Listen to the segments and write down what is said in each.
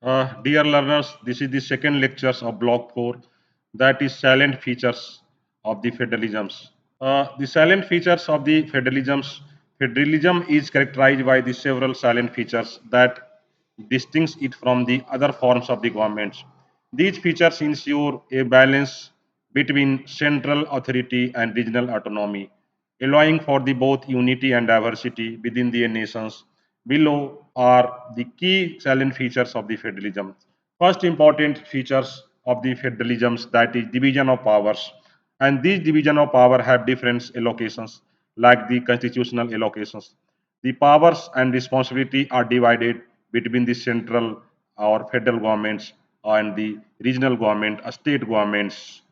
Dear learners, this is the second lectures of Block 4, that is silent features of the federalisms. The silent features of the federalisms. Federalism is characterized by the several silent features that distinguish it from the other forms of the governments. These features ensure a balance between central authority and regional autonomy, allowing for the both unity and diversity within the nations. Below are the key salient features of the federalism. First important features of the federalisms, that is division of powers, and these division of power have different allocations like the constitutional allocations. The powers and responsibility are divided between the central or federal governments and the regional government, state governments,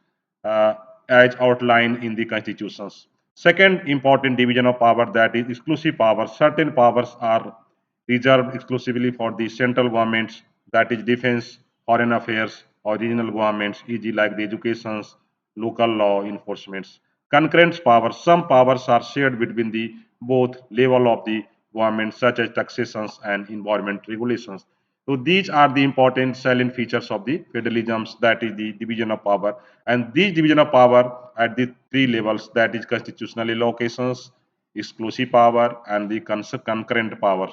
uh, as outlined in the constitutions. Second important division of power, that is exclusive power. Certain powers are reserved exclusively for the central governments, that is defense, foreign affairs, or regional governments, e.g. like the educations, local law enforcements. Concurrent powers, some powers are shared between the both level of the government, such as taxations and environment regulations. So these are the important silent features of the federalisms, that is the division of power. And this division of power at the three levels, that is constitutional allocations, exclusive power, and the concurrent power.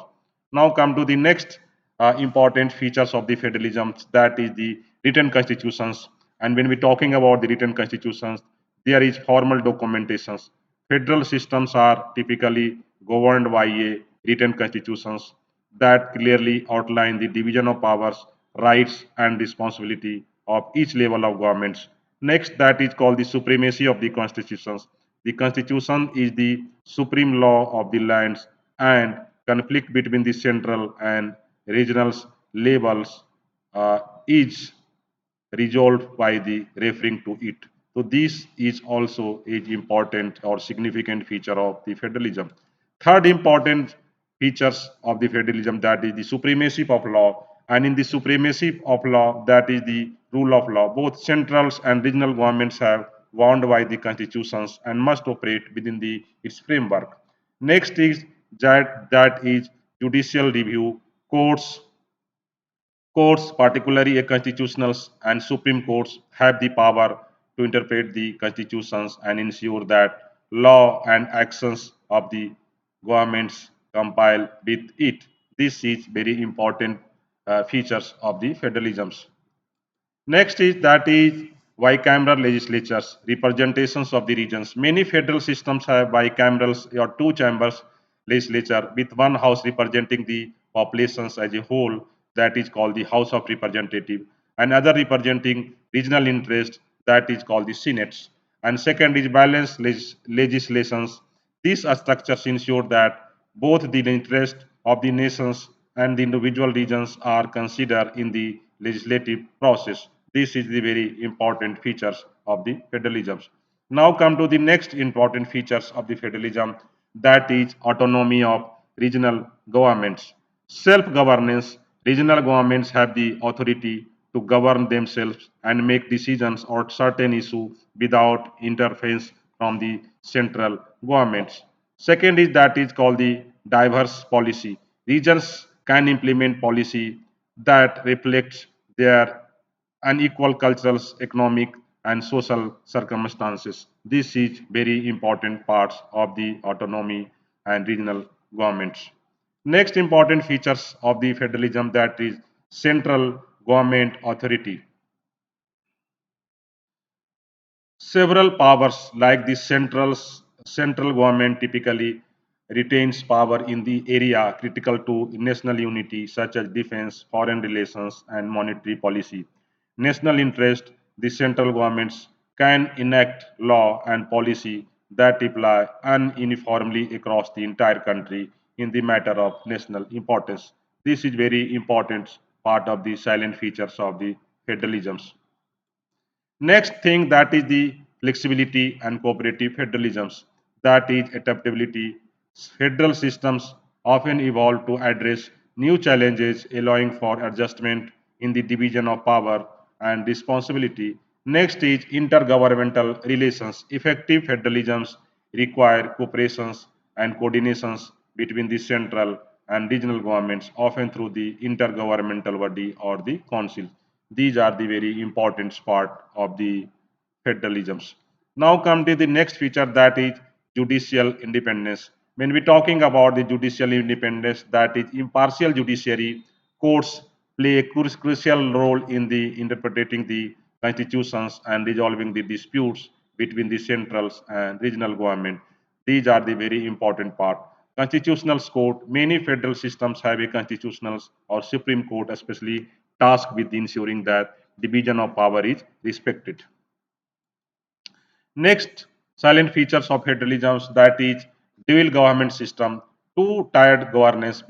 Now come to the next important features of the federalism, that is the written constitutions. And when we're talking about the written constitutions, there is formal documentations. Federal systems are typically governed by a written constitutions that clearly outline the division of powers, rights, and responsibility of each level of governments. Next, that is called the supremacy of the constitutions. The constitution is the supreme law of the lands, and conflict between the central and regional levels uh, is resolved by the referring to it. So this is also an important or significant feature of the federalism. Third important features of the federalism, that is the supremacy of law, and in the supremacy of law, that is the rule of law. Both central and regional governments have bound by the constitutions and must operate within the its framework. Next is that is judicial review. Courts, particularly a constitutional and supreme courts, have the power to interpret the constitutions and ensure that law and actions of the governments compile with it. This is very important features of the federalisms. Next is that is bicameral legislatures, representations of the regions. Many federal systems have bicamerals or two chambers legislature with one house representing the populations as a whole, that is called the House of Representative, and other representing regional interest, that is called the Senates. And second is balanced legislations. These structures ensure that both the interest of the nations and the individual regions are considered in the legislative process. This is the very important features of the federalism. Now come to the next important features of the federalism, that is autonomy of regional governments. Self-governance, regional governments have the authority to govern themselves and make decisions on certain issues without interference from the central governments. Second is that is called the diverse policy. Regions can implement policy that reflects their unequal cultural, economic, and social circumstances. This is very important parts of the autonomy and regional governments. Next important features of the federalism, that is central government authority. Several powers like the central government typically retains power in the area critical to national unity such as defense, foreign relations and monetary policy. National interest, the central governments can enact law and policy that apply uniformly across the entire country in the matter of national importance. This is very important part of the silent features of the federalisms. Next thing, that is the flexibility and cooperative federalisms, that is adaptability. Federal systems often evolve to address new challenges, allowing for adjustment in the division of power and responsibility. Next is intergovernmental relations. Effective federalisms require cooperations and coordinations between the central and regional governments, often through the intergovernmental body or the council. These are the very important part of the federalisms. Now come to the next feature, that is judicial independence. When we talking about the judicial independence, that is impartial judiciary, courts play a crucial role in the interpreting the constitutions and resolving the disputes between the central and regional government. These are the very important part. Constitutional court, many federal systems have a constitutional or supreme court, especially tasked with ensuring that division of power is respected. Next, silent features of federalism, that is dual government system, two-tiered governance.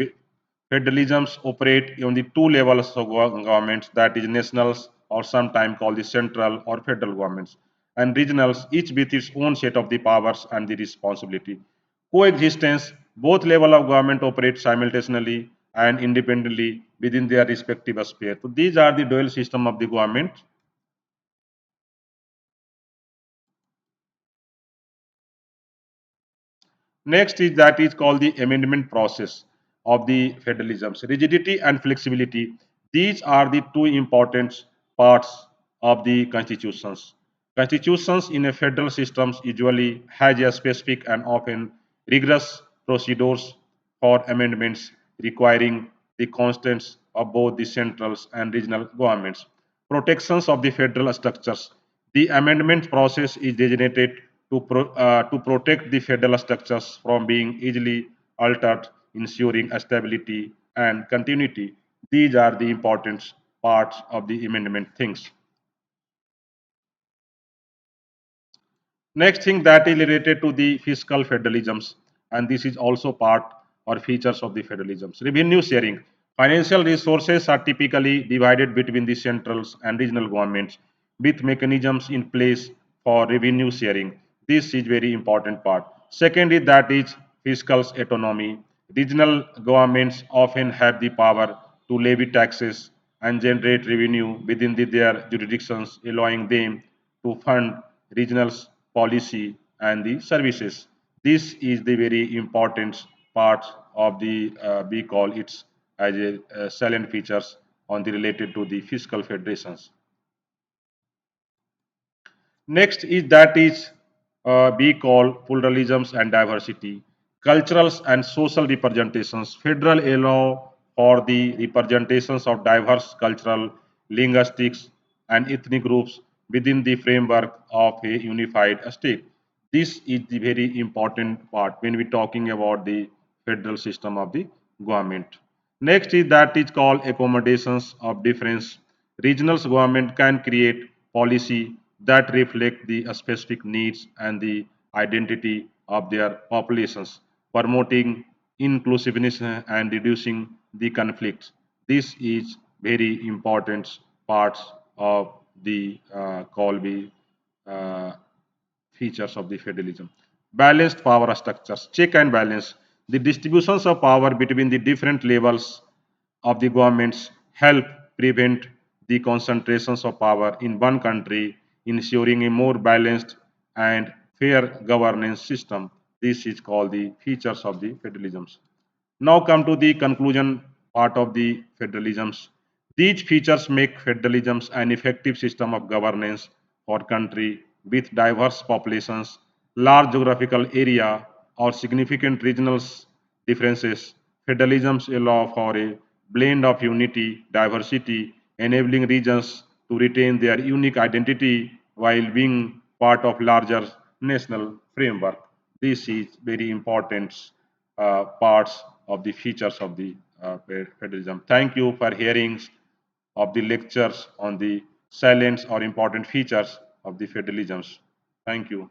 Federalisms operate on the two levels of governments, that is nationals or sometimes called the central or federal governments, and regionals, each with its own set of the powers and the responsibility. Coexistence, both level of government operate simultaneously and independently within their respective sphere. So these are the dual system of the government. Next is that is called the amendment process of the federalisms. Rigidity and flexibility. These are the two important parts of the constitutions. Constitutions in a federal system usually has a specific and often rigorous procedures for amendments requiring the consents of both the central and regional governments. Protections of the federal structures. The amendment process is designated to protect the federal structures from being easily altered, ensuring stability and continuity. These are the important parts of the amendment things. Next thing that is related to the fiscal federalisms, and this is also part or features of the federalisms. Revenue sharing. Financial resources are typically divided between the central and regional governments with mechanisms in place for revenue sharing. This is very important part. Second is that is fiscal autonomy. Regional governments often have the power to levy taxes and generate revenue within their jurisdictions, allowing them to fund regional policy and the services. This is the very important part of the we call it as a salient features on the related to the fiscal federations. Next is that is we call pluralisms and diversity, culturals and social representations. Federal allow for the representations of diverse cultural, linguistics, and ethnic groups within the framework of a unified state. This is the very important part when we talking about the federal system of the government. Next is that is called accommodations of difference. Regional government can create policy that reflect the specific needs and the identity of their populations, promoting inclusiveness and reducing the conflicts. This is very important parts of the Colby uh, features of the federalism. Balanced power structures, check and balance. The distributions of power between the different levels of the governments help prevent the concentrations of power in one country, ensuring a more balanced and fair governance system. This is called the features of the federalisms. Now come to the conclusion part of the federalisms. These features make federalisms an effective system of governance for country with diverse populations, large geographical area, or significant regional differences. Federalisms allow for a blend of unity, diversity, enabling regions to retain their unique identity while being part of larger national framework. This is very important parts of the features of the federalism. Thank you for hearing of the lectures on the silent or important features of the federalisms. Thank you.